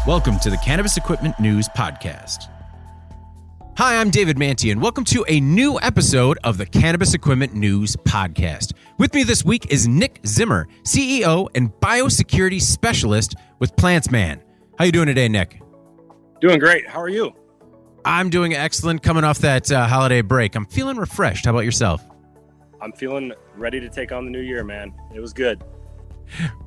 Welcome to the Cannabis Equipment News Podcast. Hi, I'm David Manti, and welcome to a new episode of the Cannabis Equipment News Podcast. With me this week is Nick Zimmer, CEO and Biosecurity Specialist with Plantsman. How you doing today, Nick? Doing great. How are you? I'm doing excellent, coming off that holiday break. I'm feeling refreshed. How about yourself? I'm feeling ready to take on the new year, man. It was good.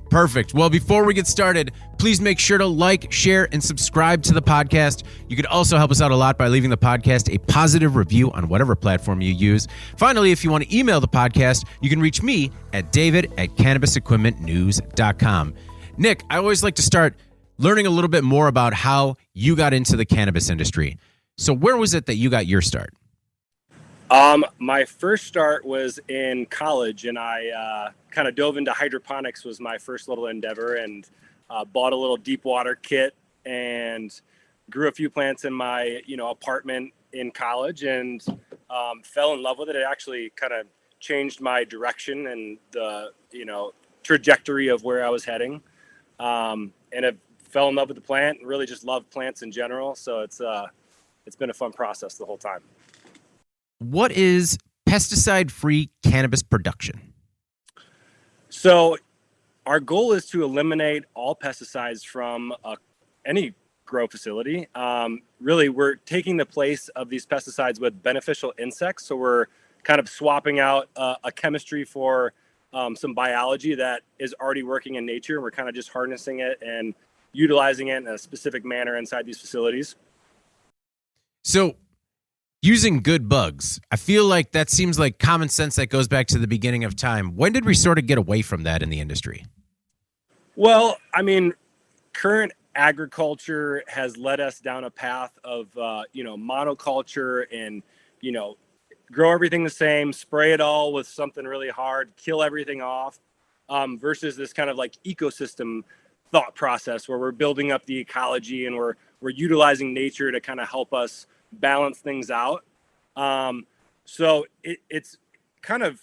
Perfect. Well, before we get started, please make sure to like, share, and subscribe to the podcast. You could also help us out a lot by leaving the podcast a positive review on whatever platform you use. Finally, if you want to email the podcast, you can reach me at david@cannabisequipmentnews.com. Nick, I always like to start learning a little bit more about how you got into the cannabis industry. So where was it that you got your start? My first start was in college, and I kind of dove into hydroponics was my first little endeavor, and bought a little deep water kit and grew a few plants in my apartment in college, and fell in love with it. It actually kind of changed my direction and the trajectory of where I was heading, and I fell in love with the plant and really just love plants in general. So it's been a fun process the whole time. What is pesticide-free cannabis production? So our goal is to eliminate all pesticides from any grow facility. Really, we're taking the place of these pesticides with beneficial insects. So we're kind of swapping out a chemistry for some biology that is already working in nature. And we're kind of just harnessing it and utilizing it in a specific manner inside these facilities. So using good bugs, I feel like that seems like common sense that goes back to the beginning of time. When did we sort of get away from that in the industry? Well, I mean, current agriculture has led us down a path of, monoculture and, grow everything the same, spray it all with something really hard, kill everything off, versus this kind of like ecosystem thought process where we're building up the ecology and we're utilizing nature to kind of help us balance things out. So it's kind of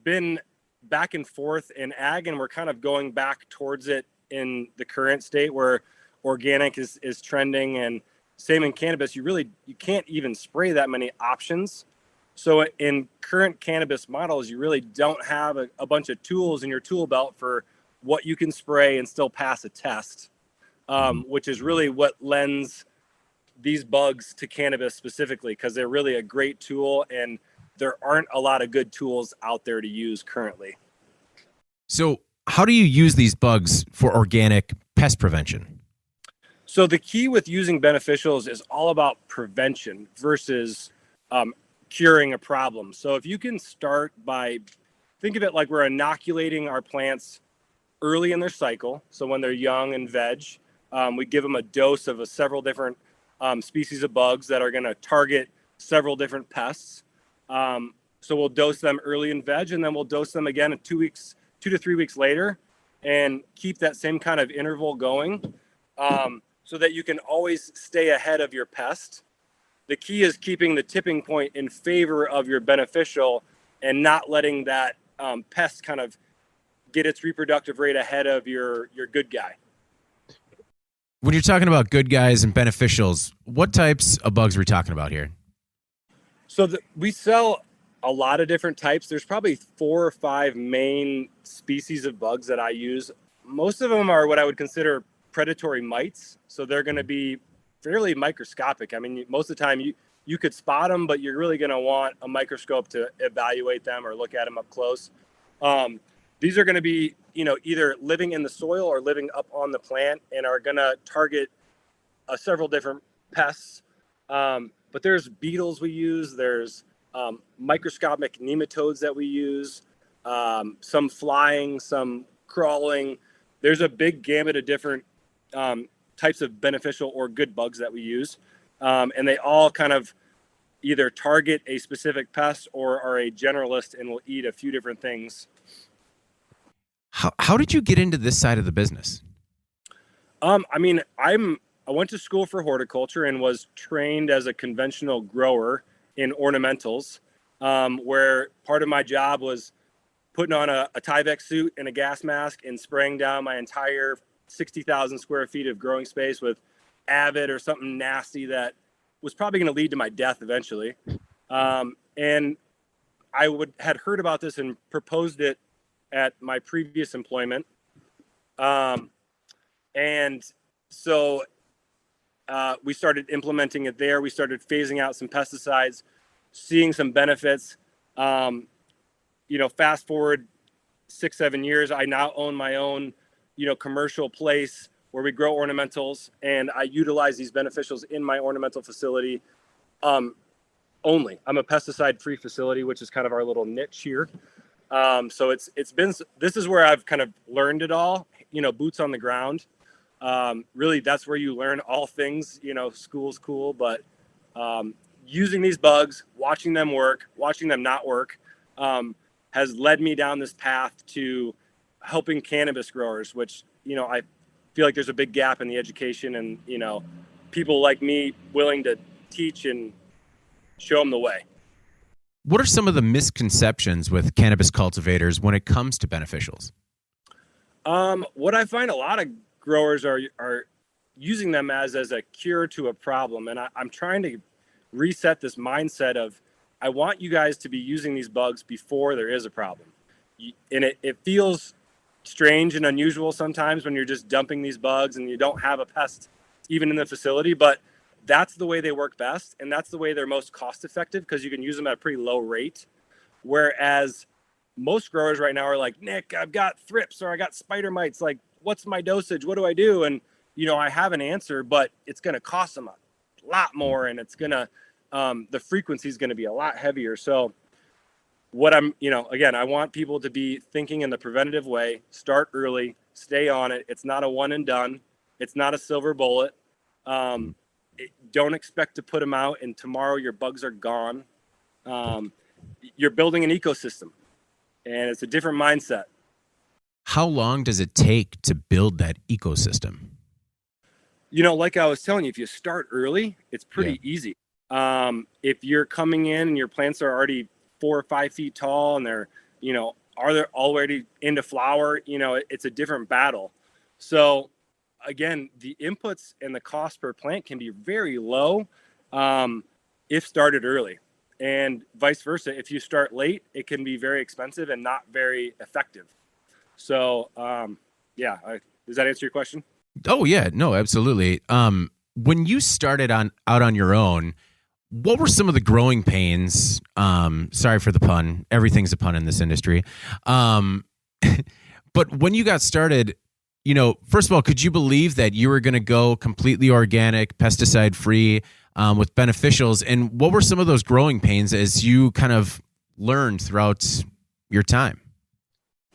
been back and forth in ag, and we're kind of going back towards it in the current state where organic is trending, and same in cannabis. You can't even spray that many options. So in current cannabis models, you really don't have a bunch of tools in your tool belt for what you can spray and still pass a test, which is really what lends these bugs to cannabis specifically, because they're really a great tool and there aren't a lot of good tools out there to use currently. So how do you use these bugs for organic pest prevention? So the key with using beneficials is all about prevention versus curing a problem. So if you can start by, think of it like we're inoculating our plants early in their cycle. So when they're young and veg, we give them a dose of several different species of bugs that are going to target several different pests. So we'll dose them early in veg, and then we'll dose them again 2 to 3 weeks later, and keep that same kind of interval going, so that you can always stay ahead of your pest. The key is keeping the tipping point in favor of your beneficial and not letting that pest kind of get its reproductive rate ahead of your good guy. When you're talking about good guys and beneficials, what types of bugs are we talking about here? So we sell a lot of different types. There's probably 4 or 5 main species of bugs that I use. Most of them are what I would consider predatory mites. So they're going to be fairly microscopic. I mean, most of the time you could spot them, but you're really going to want a microscope to evaluate them or look at them up close. These are going to be, either living in the soil or living up on the plant, and are going to target several different pests. But there's beetles we use. There's microscopic nematodes that we use, some flying, some crawling. There's a big gamut of different types of beneficial or good bugs that we use. And they all kind of either target a specific pest or are a generalist and will eat a few different things. How did you get into this side of the business? I went to school for horticulture and was trained as a conventional grower in ornamentals, where part of my job was putting on a Tyvek suit and a gas mask and spraying down my entire 60,000 square feet of growing space with avid or something nasty that was probably going to lead to my death eventually. And I had heard about this and proposed it at my previous employment. And so we started implementing it there. We started phasing out some pesticides, seeing some benefits. Fast forward 6-7 years, I now own my own, commercial place where we grow ornamentals, and I utilize these beneficials in my ornamental facility. Only I'm a pesticide-free facility, which is kind of our little niche here. So this is where I've kind of learned it all, boots on the ground. Really, that's where you learn all things. School's cool, but using these bugs, watching them work, watching them not work, has led me down this path to helping cannabis growers, which, I feel like there's a big gap in the education and, people like me willing to teach and show them the way. What are some of the misconceptions with cannabis cultivators when it comes to beneficials? What I find a lot of growers are using them as a cure to a problem. And I'm trying to reset this mindset of, I want you guys to be using these bugs before there is a problem. And it feels strange and unusual sometimes when you're just dumping these bugs and you don't have a pest even in the facility, but that's the way they work best. And that's the way they're most cost effective because you can use them at a pretty low rate. Whereas most growers right now are like, Nick, I've got thrips or I got spider mites. Like, what's my dosage? What do I do? And, I have an answer, but it's going to cost them a lot more. And it's going to, the frequency is going to be a lot heavier. So what again, I want people to be thinking in the preventative way, start early, stay on it. It's not a one and done. It's not a silver bullet. Don't expect to put them out and tomorrow your bugs are gone. You're building an ecosystem and it's a different mindset. How long does it take to build that ecosystem? Like I was telling you, if you start early, it's pretty easy. If you're coming in and your plants are already 4 or 5 feet tall and they're, are they already into flower, it's a different battle. So again, the inputs and the cost per plant can be very low if started early, and vice versa. If you start late, it can be very expensive and not very effective. So, does that answer your question? Oh yeah, no, absolutely. When you started out on your own, what were some of the growing pains? Sorry for the pun. Everything's a pun in this industry. But when you got started, first of all, could you believe that you were going to go completely organic, pesticide free, with beneficials? And what were some of those growing pains as you kind of learned throughout your time?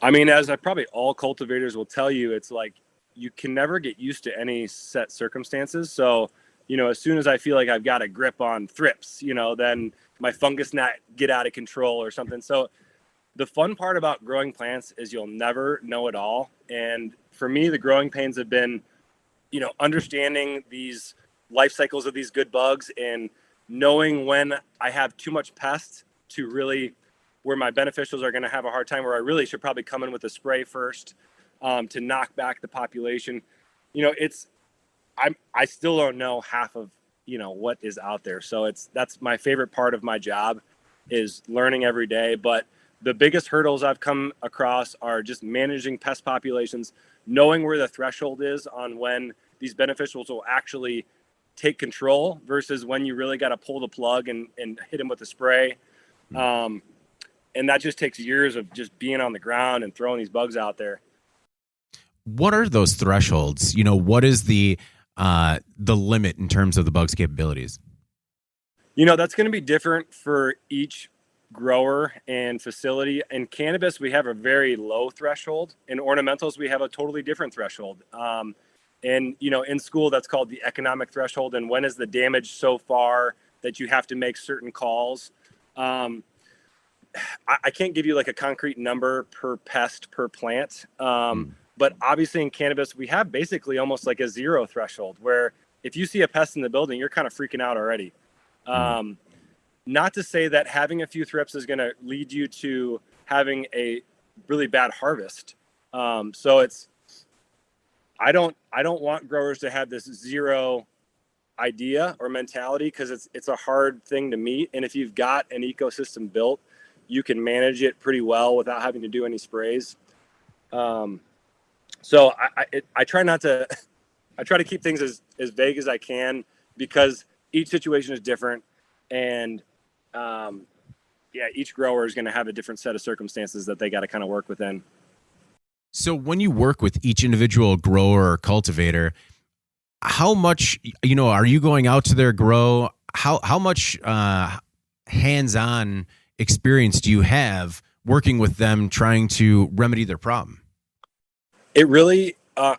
I mean, as probably all cultivators will tell you, it's like you can never get used to any set circumstances. So, as soon as I feel like I've got a grip on thrips, then my fungus gnat get out of control or something. So the fun part about growing plants is you'll never know it all. And for me, the growing pains have been, understanding these life cycles of these good bugs and knowing when I have too much pest to really where my beneficials are going to have a hard time, where I really should probably come in with a spray first to knock back the population. I still don't know half of, what is out there. So that's my favorite part of my job is learning every day. But the biggest hurdles I've come across are just managing pest populations, knowing where the threshold is on when these beneficials will actually take control versus when you really got to pull the plug and hit them with a spray. And that just takes years of just being on the ground and throwing these bugs out there. What are those thresholds? What is the limit in terms of the bug's capabilities? That's going to be different for each grower and facility. In cannabis, we have a very low threshold. In ornamentals, we have a totally different threshold. And in school, that's called the economic threshold. And when is the damage so far that you have to make certain calls? I can't give you like a concrete number per pest per plant. But obviously in cannabis, we have basically almost like a zero threshold where if you see a pest in the building, you're kind of freaking out already. Not to say that having a few thrips is going to lead you to having a really bad harvest. So I don't want growers to have this zero idea or mentality, because it's a hard thing to meet. And if you've got an ecosystem built, you can manage it pretty well without having to do any sprays. So I try not to, I try to keep things as vague as I can, because each situation is different. And each grower is going to have a different set of circumstances that they got to kind of work within. So when you work with each individual grower or cultivator, how much, are you going out to their grow? How much hands-on experience do you have working with them trying to remedy their problem? It really, I'll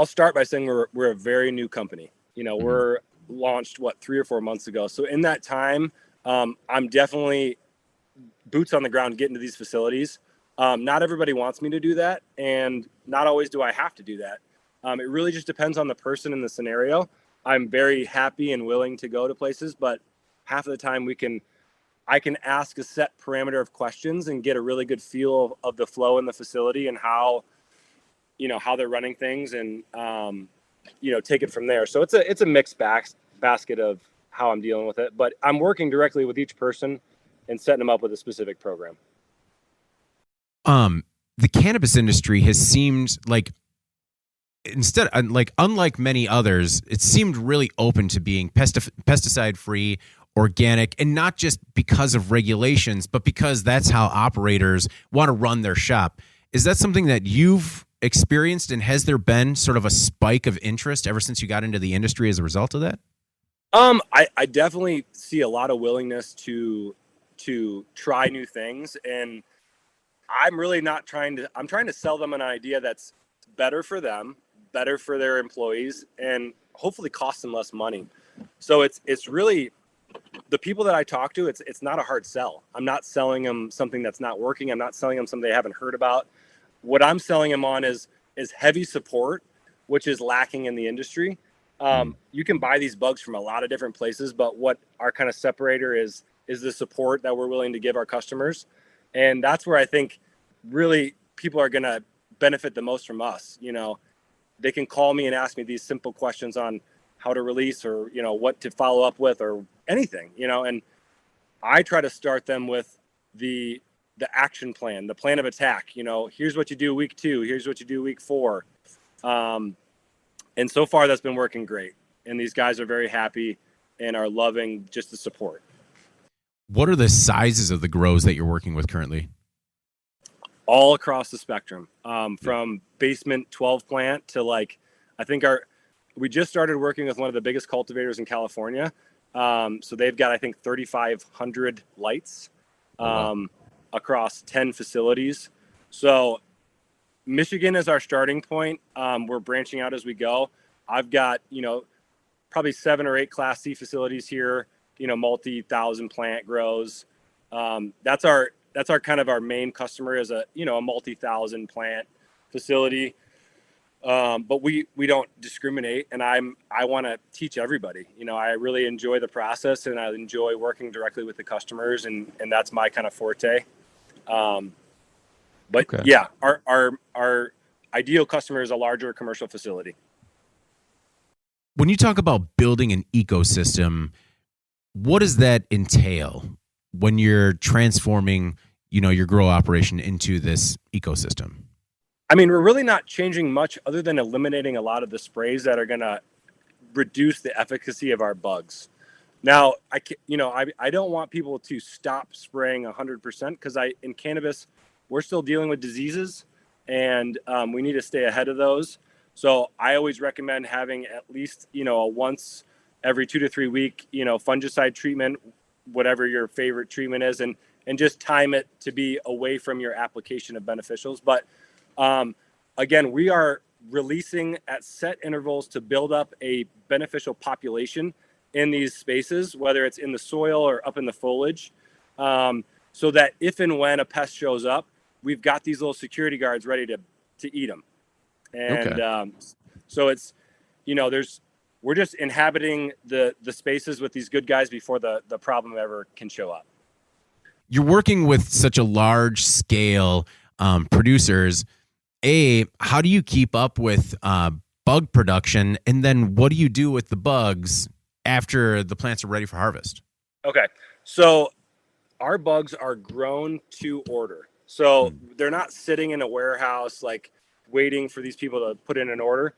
start by saying we're a very new company. We're launched 3 or 4 months ago. So in that time, I'm definitely boots on the ground getting to these facilities. Not everybody wants me to do that, and not always do I have to do that. It really just depends on the person and the scenario. I'm very happy and willing to go to places, but half of the time I can ask a set parameter of questions and get a really good feel of the flow in the facility and how they're running things, and take it from there. So it's a mixed basket of how I'm dealing with it, but I'm working directly with each person and setting them up with a specific program. The cannabis industry has seemed like, unlike many others, it seemed really open to being pesticide free, organic, and not just because of regulations, but because that's how operators want to run their shop. Is that something that you've experienced, and has there been sort of a spike of interest ever since you got into the industry as a result of that? I definitely see a lot of willingness to try new things, and I'm really not I'm trying to sell them an idea that's better for them, better for their employees, and hopefully cost them less money. So it's really the people that I talk to, it's not a hard sell. I'm not selling them something that's not working. I'm not selling them something they haven't heard about. What I'm selling them on is heavy support, which is lacking in the industry. You can buy these bugs from a lot of different places, but what our kind of separator is the support that we're willing to give our customers. And that's where I think really people are going to benefit the most from us. They can call me and ask me these simple questions on how to release, or, what to follow up with, or anything, and I try to start them with the action plan, the plan of attack. Here's what you do week 2, here's what you do week 4. And so far that's been working great. And these guys are very happy and are loving just the support. What are the sizes of the grows that you're working with currently? All across the spectrum, from basement 12 plant to I think we just started working with one of the biggest cultivators in California. So they've got, I think, 3,500 lights across 10 facilities. So Michigan is our starting point. We're branching out as we go. I've got, probably 7 or 8 Class C facilities here, multi-thousand plant grows. That's our kind of our main customer, is a multi-thousand plant facility. But we don't discriminate, and I want to teach everybody. I really enjoy the process, and I enjoy working directly with the customers, and that's my kind of forte. But okay. Yeah, our ideal customer is a larger commercial facility. When you talk about building an ecosystem, what does that entail when you're transforming, your grow operation into this ecosystem? I mean, we're really not changing much other than eliminating a lot of the sprays that are going to reduce the efficacy of our bugs. Now, I don't want people to stop spraying 100%, because in cannabis, we're still dealing with diseases, and we need to stay ahead of those. So I always recommend having at least, a once every 2 to 3 week, fungicide treatment, whatever your favorite treatment is, and just time it to be away from your application of beneficials. But again, we are releasing at set intervals to build up a beneficial population in these spaces, whether it's in the soil or up in the foliage, so that if and when a pest shows up, we've got these little security guards ready to eat them. And okay. So it's, we're just inhabiting the spaces with these good guys before the problem ever can show up. You're working with such a large scale producers. How do you keep up with bug production? And then what do you do with the bugs after the plants are ready for harvest? Okay. So our bugs are grown to order. So they're not sitting in a warehouse like waiting for these people to put in an order.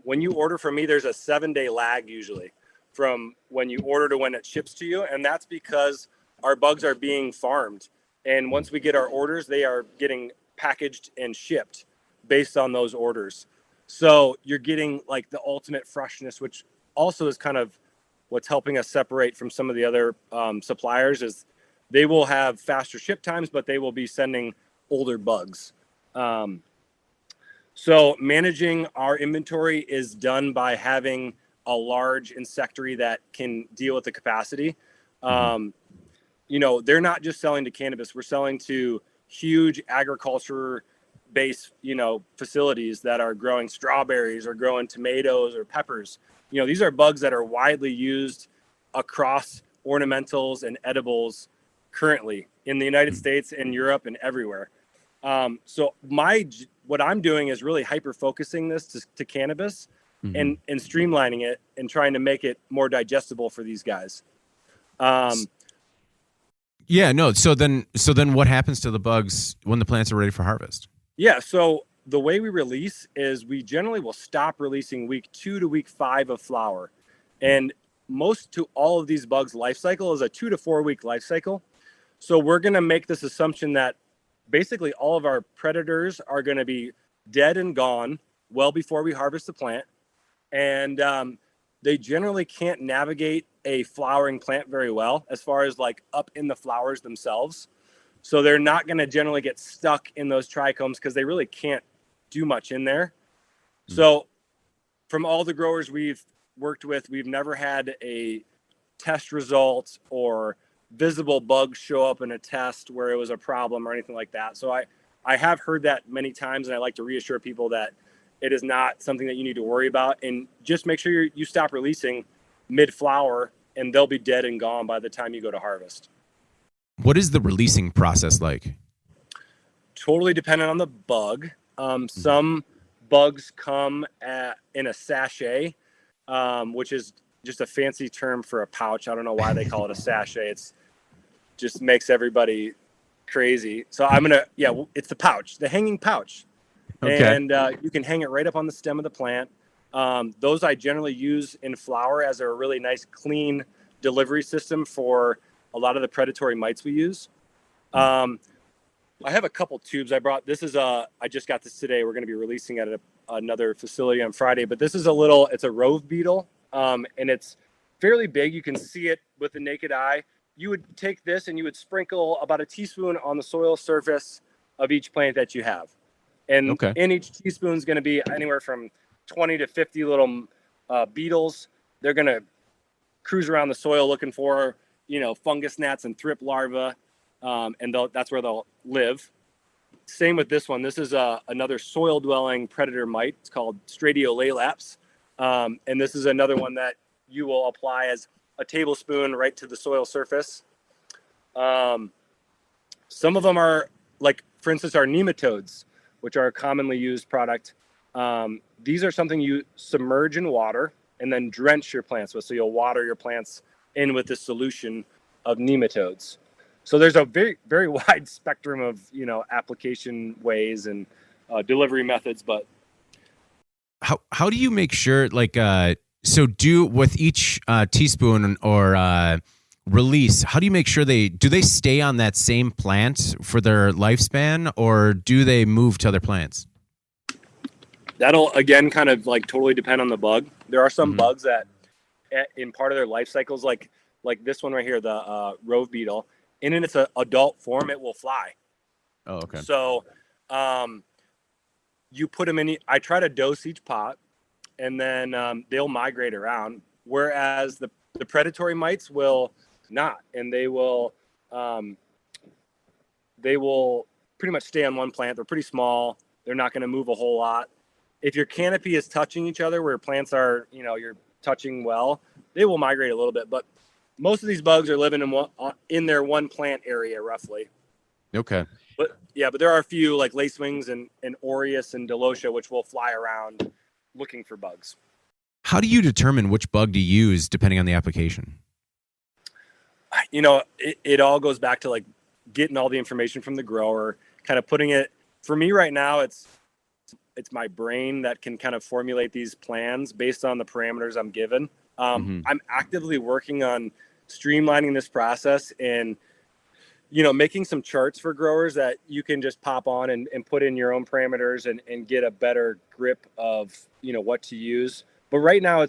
When you order from me, there's a 7-day lag usually from when you order to when it ships to you. And that's because our bugs are being farmed. And once we get our orders, they are getting packaged and shipped based on those orders. So you're getting like the ultimate freshness, which also is kind of what's helping us separate from some of the other suppliers is they will have faster ship times, but they will be sending older bugs. So managing our inventory is done by having a large insectary that can deal with the capacity. They're not just selling to cannabis. We're selling to huge agriculture based, facilities that are growing strawberries or growing tomatoes or peppers. These are bugs that are widely used across ornamentals and edibles currently in the United States and Europe and everywhere. So what I'm doing is really hyper focusing this to cannabis and streamlining it and trying to make it more digestible for these guys. Yeah, no. So then what happens to the bugs when the plants are ready for harvest? Yeah. So the way we release is we generally will stop releasing week 2 to week 5 of flower. And most to all of these bugs life cycle is a 2 to 4 week life cycle. So we're going to make this assumption that basically all of our predators are going to be dead and gone well before we harvest the plant. And they generally can't navigate a flowering plant very well as far as like up in the flowers themselves. So they're not going to generally get stuck in those trichomes because they really can't do much in there. So from all the growers we've worked with, we've never had a test result or visible bugs show up in a test where it was a problem or anything like that. So I have heard that many times, and I like to reassure people that it is not something that you need to worry about. And just make sure you stop releasing mid-flower, and they'll be dead and gone by the time you go to harvest. What is the releasing process like? Totally dependent on the bug. Some bugs come in a sachet, which is just a fancy term for a pouch. I don't know why they call it a sachet. It's just makes everybody crazy. So it's the pouch, the hanging pouch. Okay. And you can hang it right up on the stem of the plant. Those I generally use in flower as a really nice, clean delivery system for a lot of the predatory mites we use. I have a couple tubes I brought. I just got this today. We're going to be releasing it at another facility on Friday, but this is it's a rove beetle. And it's fairly big. You can see it with the naked eye. You would take this and you would sprinkle about a teaspoon on the soil surface of each plant that you have. And in each teaspoon is going to be anywhere from 20 to 50 little beetles. They're going to cruise around the soil looking for, fungus gnats and thrip larvae. And that's where they'll live. Same with this one. This is another soil-dwelling predator mite. It's called Stradiolalaps. And this is another one that you will apply as a tablespoon right to the soil surface. Some of them are like, for instance, our nematodes, which are a commonly used product. These are something you submerge in water and then drench your plants with. So you'll water your plants in with this solution of nematodes. So there's a very, very wide spectrum of, application ways and delivery methods. But how do you make sure, with each teaspoon or release, how do you make sure do they stay on that same plant for their lifespan, or do they move to other plants? That'll, again, kind of like totally depend on the bug. There are some bugs that in part of their life cycles, like this one right here, the rove beetle, and in its adult form, it will fly. Oh, okay. So you put them in, I try to dose each pot, and then they'll migrate around, whereas the predatory mites will not, and they will pretty much stay on one plant. They're pretty small. They're not going to move a whole lot. If your canopy is touching each other where plants are, you're touching well, they will migrate a little bit, but most of these bugs are living in their one plant area roughly. Okay. But but there are a few like lacewings and aureus and delocia, which will fly around looking for bugs. How do you determine which bug to use depending on the application? It all goes back to like getting all the information from the grower, kind of putting it, for me right now, it's my brain that can kind of formulate these plans based on the parameters I'm given. I'm actively working on streamlining this process and, making some charts for growers that you can just pop on and put in your own parameters and get a better grip of, what to use. But right now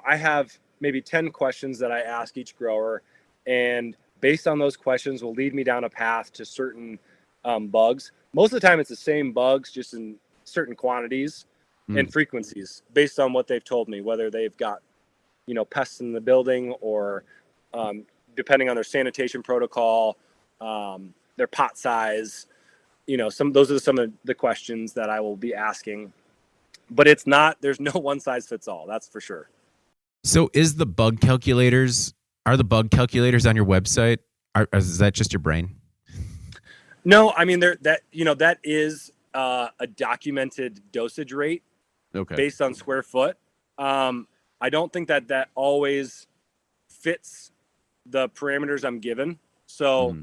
I have maybe 10 questions that I ask each grower, and based on those questions will lead me down a path to certain bugs. Most of the time it's the same bugs, just in certain quantities and frequencies based on what they've told me, whether they've got, pests in the building or depending on their sanitation protocol, their pot size, those are some of the questions that I will be asking. But there's no one size fits all. That's for sure. So are the bug calculators on your website? Is that just your brain? No, I mean, that is a documented dosage rate based on square foot. I don't think that always fits the parameters I'm given. So,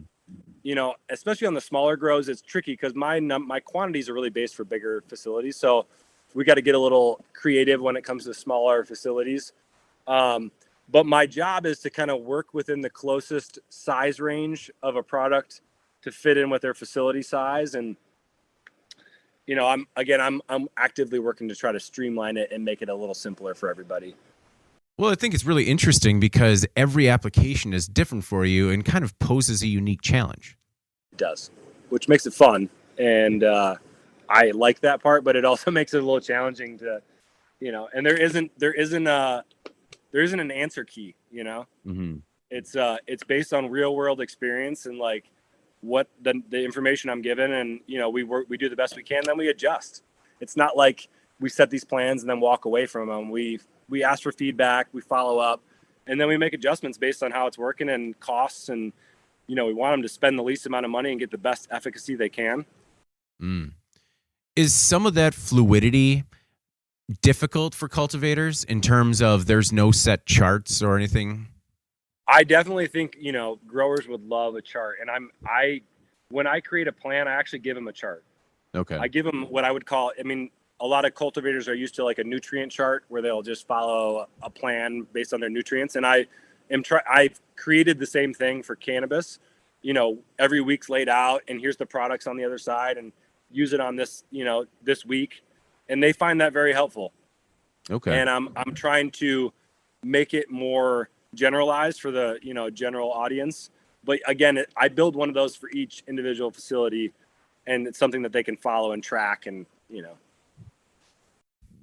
especially on the smaller grows, it's tricky because my quantities are really based for bigger facilities. So we got to get a little creative when it comes to smaller facilities. But my job is to kind of work within the closest size range of a product to fit in with their facility size. And, I'm actively working to try to streamline it and make it a little simpler for everybody. Well, I think it's really interesting because every application is different for you and kind of poses a unique challenge. It does, which makes it fun. And I like that part, but it also makes it a little challenging to, and there isn't an answer key, It's based on real world experience and like what the information I'm given, and we do the best we can, then we adjust. It's not like we set these plans and then walk away from them. We ask for feedback, we follow up, and then we make adjustments based on how it's working and costs, and we want them to spend the least amount of money and get the best efficacy they can. Is some of that fluidity difficult for cultivators in terms of there's no set charts or anything? I definitely think, growers would love a chart. And when I create a plan, I actually give them a chart. Okay. I give them what I would call, a lot of cultivators are used to like a nutrient chart where they'll just follow a plan based on their nutrients. And I've created the same thing for cannabis. Every week's laid out and here's the products on the other side and use it on this, this week. And they find that very helpful. Okay. And I'm trying to make it more generalized for the, general audience. But again, I build one of those for each individual facility, and it's something that they can follow and track. And,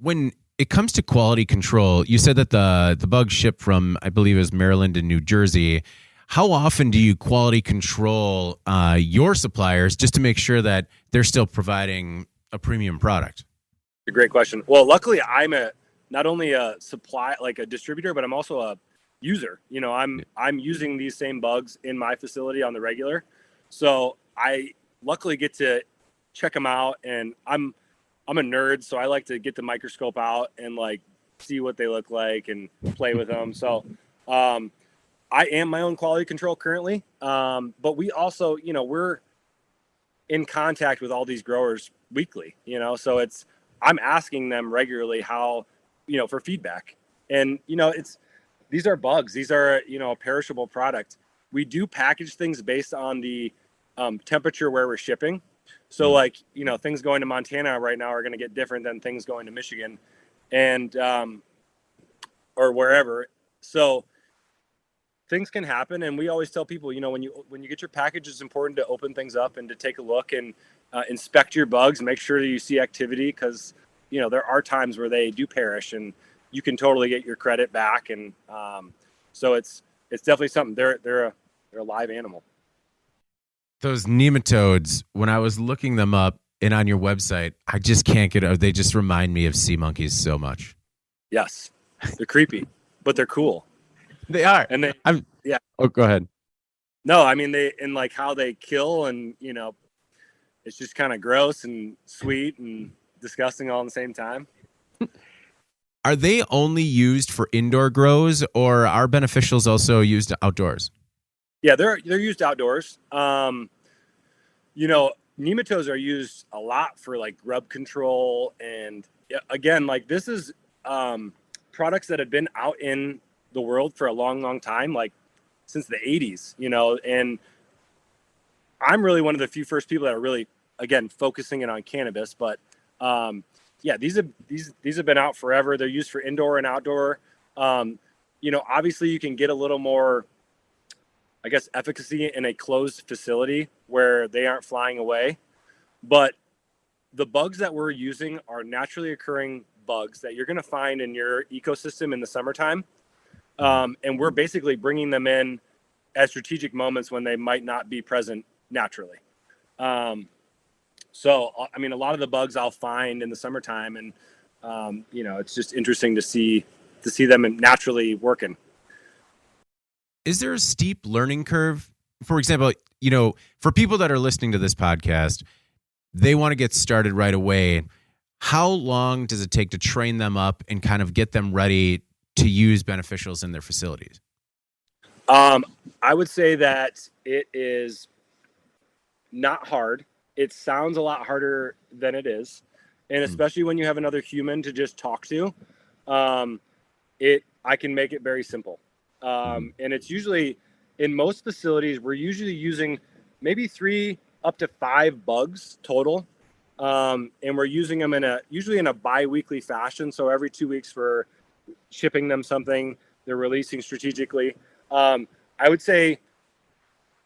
when it comes to quality control, you said that the bugs ship from, I believe it was Maryland and New Jersey. How often do you quality control your suppliers just to make sure that they're still providing a premium product? A great question. Well, luckily I'm not only a supply, like a distributor, but I'm also a user. I'm using these same bugs in my facility on the regular. So I luckily get to check them out, and I'm a nerd, so I like to get the microscope out and like see what they look like and play with them. So I am my own quality control currently. But we also, we're in contact with all these growers weekly, so I'm asking them regularly how, for feedback. And, these are bugs. These are, a perishable product. We do package things based on the temperature where we're shipping. So like, things going to Montana right now are going to get different than things going to Michigan and, or wherever. So things can happen. And we always tell people, when you get your package, it's important to open things up and to take a look and inspect your bugs, make sure that you see activity. Cause there are times where they do perish and you can totally get your credit back. And, so it's definitely something. They're a live animal. Those nematodes, when I was looking them up and on your website, I just can't they just remind me of sea monkeys so much. Yes. They're creepy, but they're cool. They are. And Oh, go ahead. No, they, and like how they kill and, it's just kind of gross and sweet and disgusting all at the same time. Are they only used for indoor grows, or are beneficials also used outdoors? Yeah, they're used outdoors. Nematodes are used a lot for like grub control, and again, like this is products that have been out in the world for a long time, like since the 80s, and I'm really one of the few first people that are really, again, focusing in on cannabis, but these have been out forever. They're used for indoor and outdoor. Obviously you can get a little more, I guess, efficacy in a closed facility where they aren't flying away. But the bugs that we're using are naturally occurring bugs that you're going to find in your ecosystem in the summertime. And we're basically bringing them in at strategic moments when they might not be present naturally. So, I mean, a lot of the bugs I'll find in the summertime, and, it's just interesting to see them naturally working. Is there a steep learning curve? For example, for people that are listening to this podcast, they want to get started right away. How long does it take to train them up and kind of get them ready to use beneficials in their facilities? I would say that it is not hard. It sounds a lot harder than it is. And especially when you have another human to just talk to, I can make it very simple. And it's usually, in most facilities, we're usually using maybe 3 up to 5 bugs total. And we're using them usually in a bi-weekly fashion. So every 2 weeks we're shipping them something, they're releasing strategically. I would say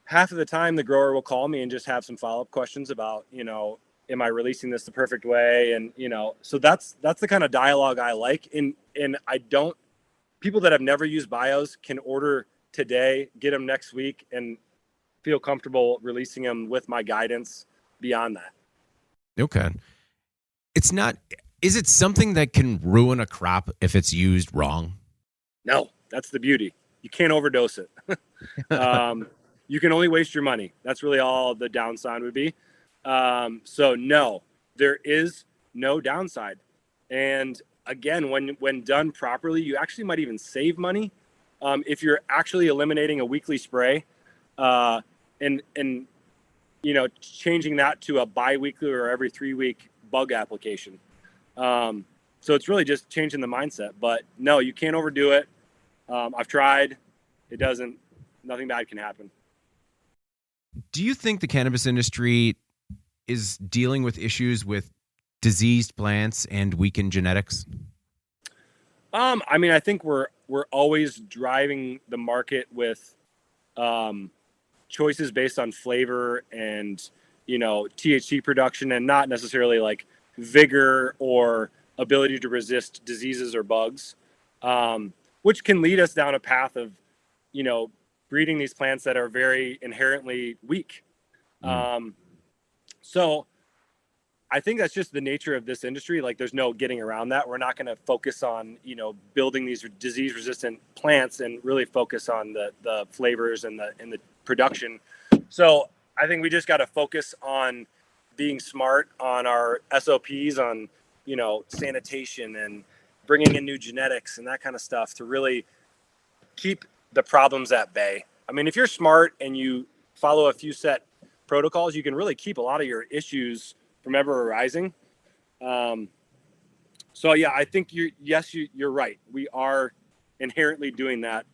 half of the time the grower will call me and just have some follow-up questions about, am I releasing this the perfect way? And, so that's the kind of dialogue I like. And people that have never used bios can order today, get them next week, and feel comfortable releasing them with my guidance beyond that. Okay. Is it something that can ruin a crop if it's used wrong? No, that's the beauty. You can't overdose it. You can only waste your money. That's really all the downside would be. So no, there is no downside. And again, when done properly, you actually might even save money if you're actually eliminating a weekly spray and changing that to a bi-weekly or every 3-week bug application. So it's really just changing the mindset. But no, you can't overdo it. I've tried. Nothing bad can happen. Do you think the cannabis industry is dealing with issues with diseased plants and weakened genetics? I think we're always driving the market with choices based on flavor and, THC production, and not necessarily like vigor or ability to resist diseases or bugs, which can lead us down a path of, breeding these plants that are very inherently weak. So I think that's just the nature of this industry. Like, there's no getting around that. We're not going to focus on, building these disease resistant plants and really focus on the flavors and the production. So I think we just got to focus on being smart on our SOPs, on, sanitation and bringing in new genetics and that kind of stuff to really keep the problems at bay. I mean, if you're smart and you follow a few set protocols, you can really keep a lot of your issues from ever arising. So yeah, I think you're right. We are inherently doing that,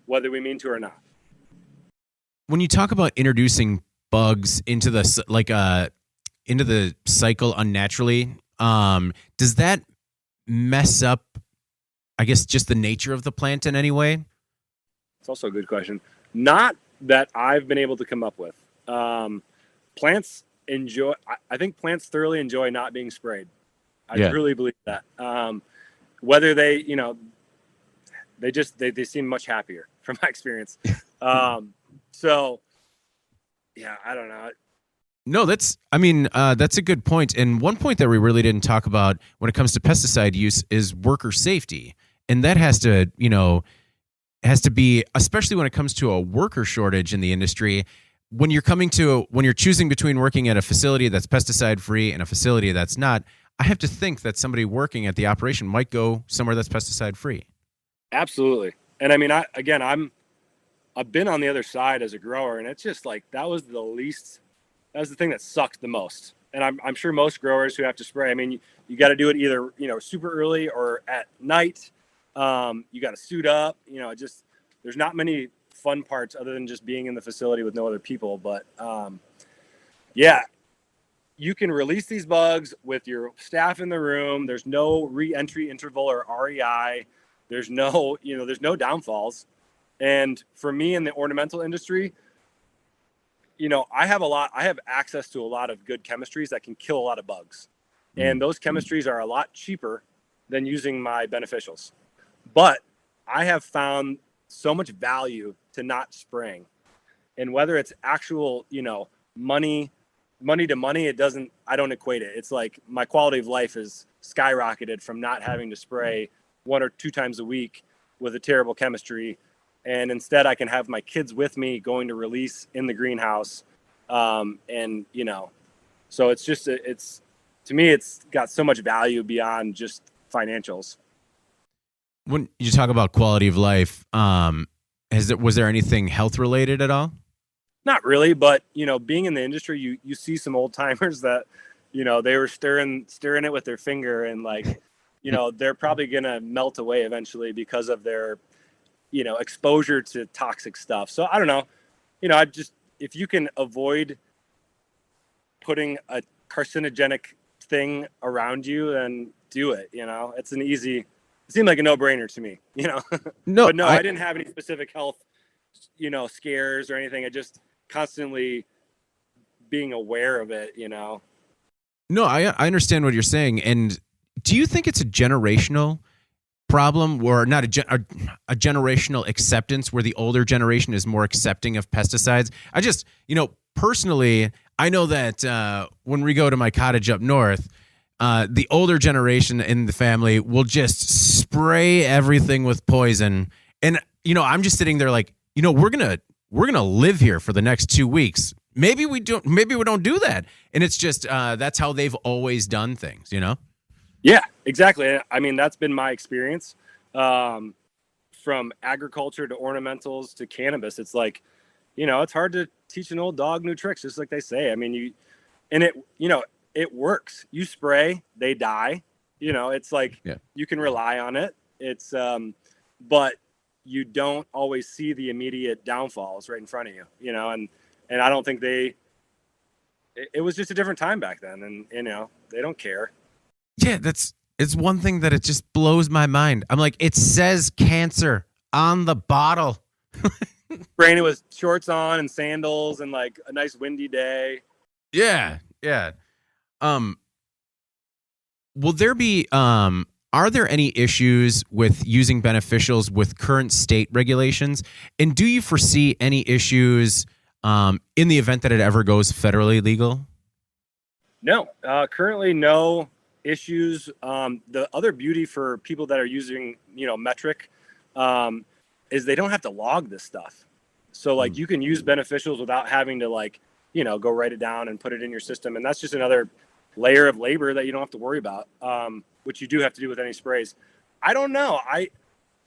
whether we mean to or not. When you talk about introducing bugs into the cycle unnaturally, does that mess up, I guess, just the nature of the plant in any way? It's also a good question. Not that I've been able to come up with. Plants enjoy. I think plants thoroughly enjoy not being sprayed. I truly believe that. Whether they, they seem much happier from my experience. So yeah, I don't know. No, that's a good point. And one point that we really didn't talk about when it comes to pesticide use is worker safety. And that has to be, especially when it comes to a worker shortage in the industry, when you're choosing between working at a facility that's pesticide free and a facility that's not, I have to think that somebody working at the operation might go somewhere that's pesticide free. Absolutely. And I mean, I've been on the other side as a grower, and it's just like, that was the thing that sucked the most. And I'm sure most growers who have to spray, I mean, you got to do it either, super early or at night. You got to suit up, there's not many fun parts other than just being in the facility with no other people. But yeah, you can release these bugs with your staff in the room. There's no re-entry interval or REI. There's no downfalls. And for me in the ornamental industry, I have access to a lot of good chemistries that can kill a lot of bugs. And those chemistries are a lot cheaper than using my beneficials. But I have found so much value to not spraying. And whether it's actual, money to money, I don't equate it. It's like my quality of life is skyrocketed from not having to spray 1 or 2 times a week with a terrible chemistry. And instead I can have my kids with me going to release in the greenhouse. So to me, it's got so much value beyond just financials. When you talk about quality of life, was there anything health related at all? Not really, but being in the industry, you see some old timers that, they were stirring it with their finger, and like, they're probably gonna melt away eventually because of their, exposure to toxic stuff. So I don't know, if you can avoid putting a carcinogenic thing around you, then do it. It seemed like a no-brainer to me, No, but no, I didn't have any specific health, scares or anything. I just constantly being aware of it, No, I understand what you're saying. And do you think it's a generational problem, or not a generational acceptance where the older generation is more accepting of pesticides? I just, personally, I know that when we go to my cottage up north, the older generation in the family will just spray everything with poison. And, I'm just sitting there like, we're going to live here for the next 2 weeks. Maybe we don't do that. And it's just, that's how they've always done things, Yeah, exactly. I mean, that's been my experience, from agriculture to ornamentals to cannabis. It's like, it's hard to teach an old dog new tricks, just like they say. I mean, it works. You spray, they die. It's like, You can rely on it. It's, but you don't always see the immediate downfalls right in front of you, and I don't think it was just a different time back then, and, they don't care. Yeah, it's one thing that it just blows my mind. I'm like, it says cancer on the bottle. Spraying it with shorts on and sandals and like a nice windy day. Yeah. Will there be are there any issues with using beneficials with current state regulations? And do you foresee any issues in the event that it ever goes federally legal? No, currently no issues. The other beauty for people that are using, metric, is they don't have to log this stuff. So like you can use beneficials without having to go write it down and put it in your system. And that's just another layer of labor that you don't have to worry about, which you do have to do with any sprays. I don't know.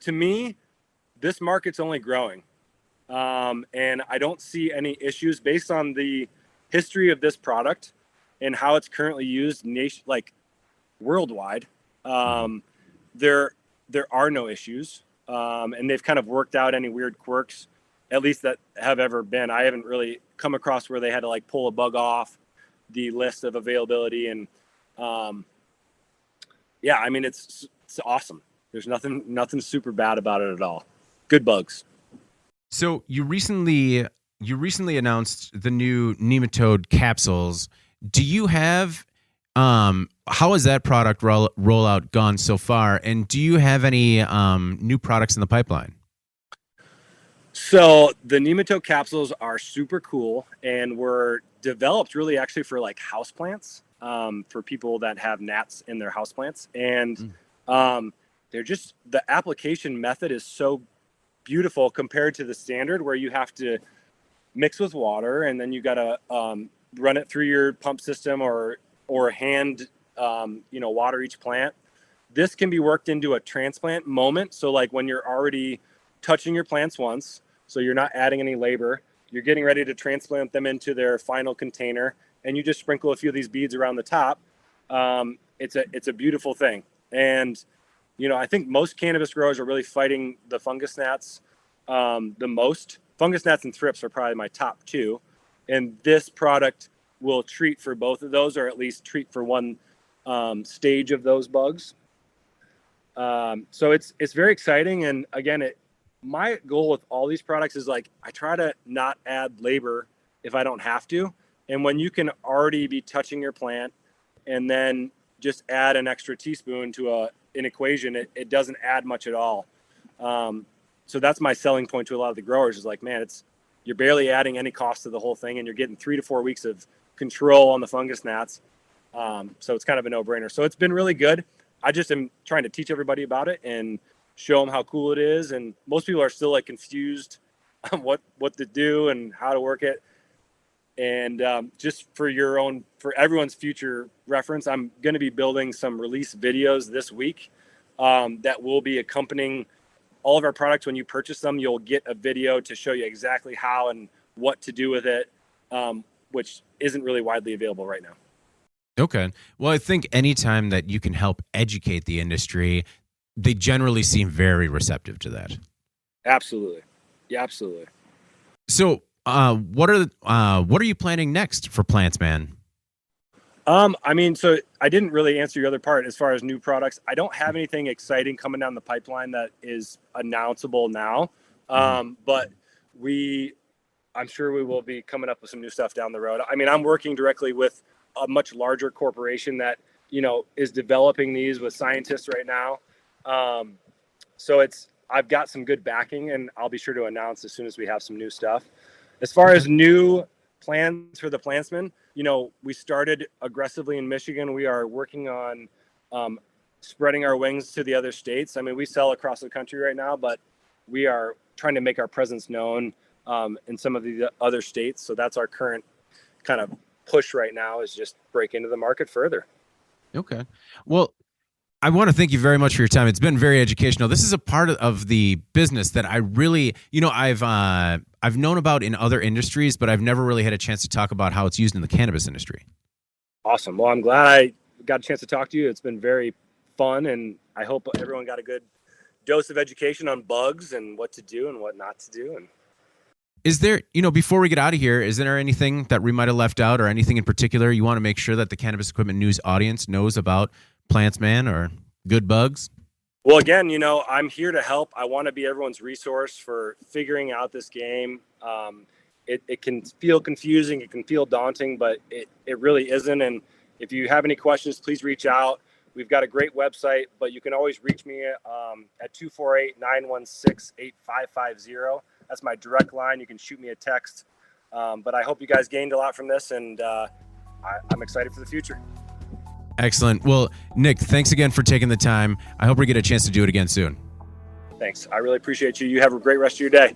To me, this market's only growing. And I don't see any issues based on the history of this product and how it's currently used worldwide. There are no issues. And they've kind of worked out any weird quirks, at least that have ever been. I haven't really come across where they had to pull a bug off the list of availability. And I mean, it's awesome. There's nothing super bad about it at all. Good bugs. So you recently announced the new nematode capsules. Do you have how has that product rollout gone so far? And do you have any new products in the pipeline? So the nematode capsules are super cool and were developed really actually for houseplants, for people that have gnats in their houseplants. And they're just, the application method is so beautiful compared to the standard where you have to mixed with water, and then you got to run it through your pump system or hand water each plant. This can be worked into a transplant moment. So like when you're already touching your plants once, so you're not adding any labor, you're getting ready to transplant them into their final container, and you just sprinkle a few of these beads around the top. It's a beautiful thing. And, I think most cannabis growers are really fighting the fungus gnats the most. Fungus gnats and thrips are probably my top two. And this product will treat for both of those, or at least treat for one stage of those bugs. So it's very exciting. And again, my goal with all these products is like, I try to not add labor if I don't have to. And when you can already be touching your plant and then just add an extra teaspoon to an equation, it doesn't add much at all. So that's my selling point to a lot of the growers is like, man, you're barely adding any cost to the whole thing, and you're getting 3 to 4 weeks of control on the fungus gnats. So it's kind of a no-brainer. So it's been really good. I just am trying to teach everybody about it and show them how cool it is. And most people are still like confused on what to do and how to work it. And just for everyone's future reference, I'm going to be building some release videos this week that will be accompanying all of our products. When you purchase them, you'll get a video to show you exactly how and what to do with it, which isn't really widely available right now. Okay. Well, I think anytime that you can help educate the industry, they generally seem very receptive to that. Absolutely. Yeah, absolutely. So, what are you planning next for Plants Man? So I didn't really answer your other part as far as new products. I don't have anything exciting coming down the pipeline that is announceable now. But I'm sure we will be coming up with some new stuff down the road. I mean, I'm working directly with a much larger corporation that, is developing these with scientists right now. So I've got some good backing, and I'll be sure to announce as soon as we have some new stuff. As far as new plans for the Plantsman, we started aggressively in Michigan. We are working on spreading our wings to the other states. I mean, we sell across the country right now, but we are trying to make our presence known in some of the other states. So that's our current kind of push right now, is just break into the market further. Okay. Well, I want to thank you very much for your time. It's been very educational. This is a part of the business that I really, I've known about in other industries, but I've never really had a chance to talk about how it's used in the cannabis industry. Awesome. Well, I'm glad I got a chance to talk to you. It's been very fun, and I hope everyone got a good dose of education on bugs and what to do and what not to do. And is there, before we get out of here, is there anything that we might have left out, or anything in particular you want to make sure that the Cannabis Equipment News audience knows about Plants Man or good bugs? Well, again, I'm here to help. I want to be everyone's resource for figuring out this game. It can feel confusing. It can feel daunting, but it really isn't. And if you have any questions, please reach out. We've got a great website, but you can always reach me at 248-916-8550. That's my direct line. You can shoot me a text. But I hope you guys gained a lot from this, and I'm excited for the future. Excellent. Well, Nick, thanks again for taking the time. I hope we get a chance to do it again soon. Thanks. I really appreciate you. You have a great rest of your day.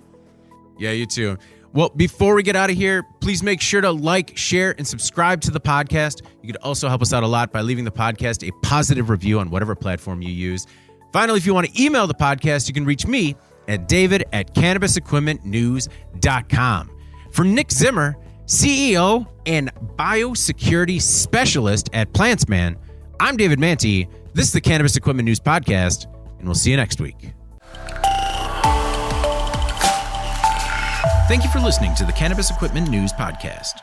Yeah, you too. Well, before we get out of here, please make sure to like, share, and subscribe to the podcast. You could also help us out a lot by leaving the podcast a positive review on whatever platform you use. Finally, if you want to email the podcast, you can reach me at david@cannabisequipmentnews.com. For Nick Zimmer, CEO and biosecurity specialist at Plantsman, I'm David Manti. This is the Cannabis Equipment News Podcast, and we'll see you next week. Thank you for listening to the Cannabis Equipment News Podcast.